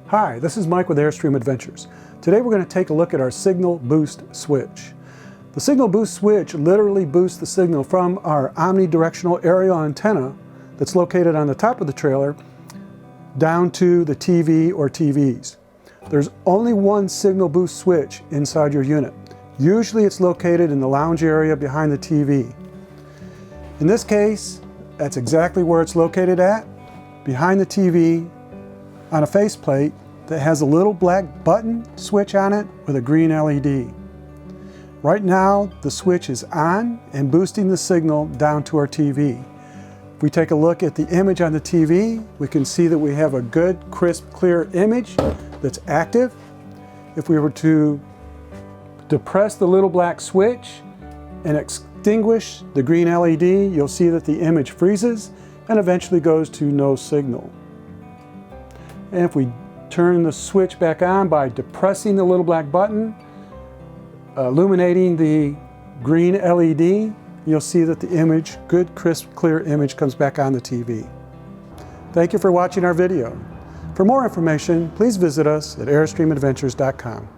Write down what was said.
Hi, this is Mike with Airstream Adventures. Today we're going to take a look at our signal boost switch. The signal boost switch literally boosts the signal from our omnidirectional aerial antenna that's located on the top of the trailer down to the TV or TVs. There's only one signal boost switch inside your unit. Usually it's located in the lounge area behind the TV. In this case, that's exactly where it's located at, behind the TV, on a faceplate that has a little black button switch on it with a green LED. Right now, the switch is on and boosting the signal down to our TV. If we take a look at the image on the TV, we can see that we have a good, crisp, clear image that's active. If we were to depress the little black switch and extinguish the green LED, you'll see that the image freezes and eventually goes to no signal. And if we turn the switch back on by depressing the little black button, illuminating the green LED, you'll see that the image, good, crisp, clear image, comes back on the TV. Thank you for watching our video. For more information, please visit us at airstreamadventures.com.